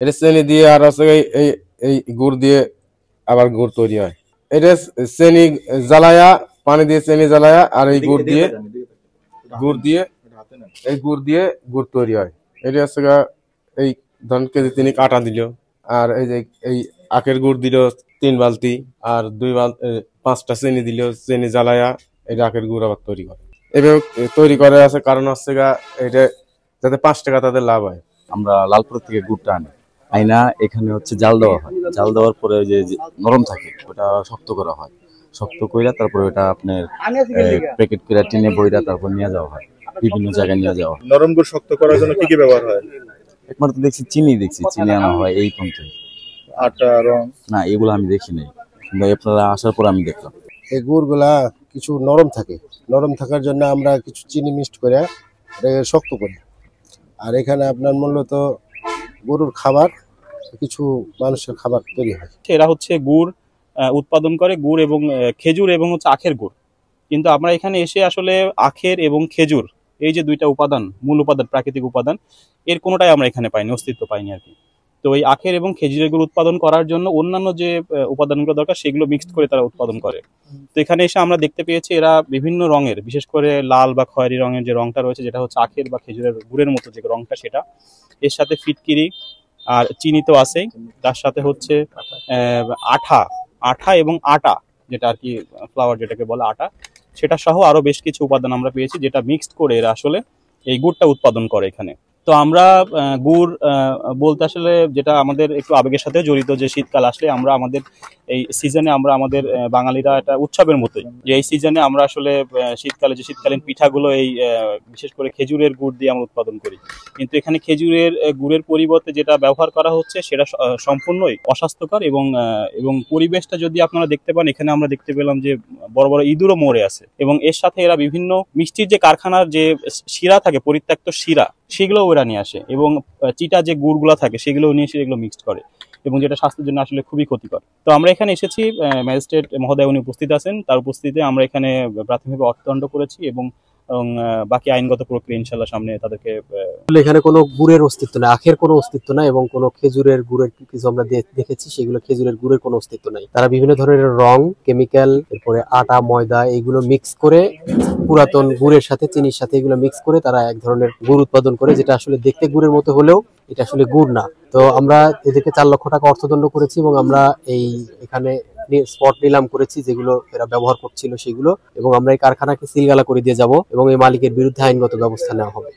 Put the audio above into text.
এটা চিনি দিয়ে আর আছে এই এই গুড় দিয়ে আবার গুড় তৈরি হয়। এটা চিনি জ্বালায়া, পানি দিয়ে চিনি জ্বালায়া আর এই গুড় দিয়ে গুড় দিয়ে এই গুড় দিয়ে গুড় তৈরি হয়। এটা হচ্ছে এই ধরেন কেজি 3 আটা দিল, আর এই যে এই আখের গুড় দিল 3 বালতি, আর 5টা চিনি দিল, চিনি জ্বালায়া এই আখের গুড় আবার তৈরি করে। এভাবে তৈরি করে আছে কারণ হচ্ছে এটা যাতে 5 টাকা তাদের লাভ হয়। আমরা লালপুর থেকে গুড়টা আনি, আইনা এখানে হচ্ছে জাল দেওয়া হয়। জাল দেওয়ার পরে যে নরম থাকে ওটা শক্ত করা হয়। শক্ত কইরা তারপরে ওটা আপনার প্যাকেট করে টিনে বইরা তারপর নিয়ে যাওয়া হয়, বিভিন্ন জায়গায় নিয়ে যাওয়া হয়। নরম গুড় শক্ত করার জন্য কি কি ব্যবহার হয়? একমাত্র দেখছি চিনি আনা হয় এই পর্যন্ত। আটা, রং না, এগুলো আমি দেখি নাই, কিন্তু আপনারা আসার পর আমি দেখলাম। এই গুড়গুলা কিছু নরম থাকে, নরম থাকার জন্য আমরা কিছু চিনি মিক্সড করে এটাকে শক্ত করি। আর এখানে আপনার মূলত গরুর খাবার, কিছু মানুষের খাবার তৈরি হয়। এরা হচ্ছে গুড় উৎপাদন করে, গুড় এবং খেজুর এবং হচ্ছে আখের গুড়। কিন্তু আমরা এখানে এসে আসলে আখের এবং খেজুর, এই যে দুইটা উপাদান, মূল উপাদান, প্রাকৃতিক উপাদান, এর কোনোটাই আমরা এখানে পাইনি, অস্তিত্ব পাইনি আর কি। তো এই আখের এবং খেজুরের গুড় উৎপাদন করার জন্য অন্যান্য যে উপাদানগুলো দরকার সেগুলো মিক্সড করে তারা উৎপাদন করে। তো এখানে এসে আমরা দেখতে পেয়েছি এরা বিভিন্ন রঙের, বিশেষ করে লাল বা খয়েরি রঙের যে রংটা রয়েছে, যেটা হচ্ছে আখের বা খেজুরের গুড়ের মতো যে রংটা, সেটা এর সাথে ফিটকিরি আর চিনি তো আছেই, তার সাথে হচ্ছে আঠা আঠা এবং আটা, যেটা আর কি ফ্লাওয়ার যেটাকে বলে আটা, সেটা সহ আরো বেশ কিছু উপাদান আমরা পেয়েছি, যেটা মিক্সড করে এরা আসলে এই গুড়টা উৎপাদন করে এখানে। তো আমরা গুড় বলতে আসলে যেটা আমাদের একটু আবেগের সাথে জড়িত, যে শীতকাল আসলে আমরা আমাদের এই সিজনে আমরা আমাদের বাঙালিরা একটা উৎসবের মতোই, যে এই সিজনে আমরা আসলে শীতকালে যে শীতকালীন পিঠাগুলো এই বিশেষ করে খেজুরের গুড় দিয়ে আমরা উৎপাদন করি। কিন্তু এখানে খেজুরের গুড়ের পরিবর্তে যেটা ব্যবহার করা হচ্ছে সেটা সম্পূর্ণই অস্বাস্থ্যকর, এবং পরিবেশটা যদি আপনারা দেখতে পান, এখানে আমরা দেখতে পেলাম যে বড় বড় ইঁদুরও মরে আছে। এবং এর সাথে এরা বিভিন্ন মিষ্টির যে কারখানার যে শিরা থাকে, পরিত্যক্ত শিরা, সেগুলো ওরা নিয়ে আসে, এবং চিটা যে গুড়গুলো থাকে সেগুলো নিয়ে এসে এগুলো মিক্সড করে, এবং যেটা স্বাস্থ্যের জন্য আসলে খুবই ক্ষতিকর। তো আমরা এখানে এসেছি, ম্যাজিস্ট্রেট মহোদয় উনি উপস্থিত আছেন, তার উপস্থিতিতে আমরা এখানে প্রাথমিকভাবে অর্থদণ্ড করেছি, এবং বাকি আইনগত প্রক্রিয়া ইনশাল্লাহ সামনে তাদেরকে। এখানে কোনো গুড়ের অস্তিত্ব নাই, আখের কোনো অস্তিত্ব নাই, এবং কোনো খেজুরের গুড়ের কিছু আমরা দেখেছি, সেগুলো খেজুরের গুড়ের কোনো অস্তিত্ব নাই। তারা বিভিন্ন ধরনের রং, কেমিক্যাল, এরপরে আটা, ময়দা, এইগুলো মিক্স করে পুরাতন গুড়ের সাথে, চিনির সাথে এগুলো মিক্স করে তারা এক ধরনের গুড় উৎপাদন করে, যেটা আসলে দেখতে গুড়ের মতো হলেও এটা আসলে গুড় না। তো আমরা এদেরকে 4 লক্ষ টাকা অর্থদণ্ড করেছি, এবং আমরা এখানে স্পট নিলাম করেছি যেগুলো এরা ব্যবহার করছিল সেগুলো, এবং আমরা এই কারখানাকে সিলগালা করে দিয়ে যাব, এবং এই মালিকের বিরুদ্ধে আইনগত ব্যবস্থা নেওয়া হবে।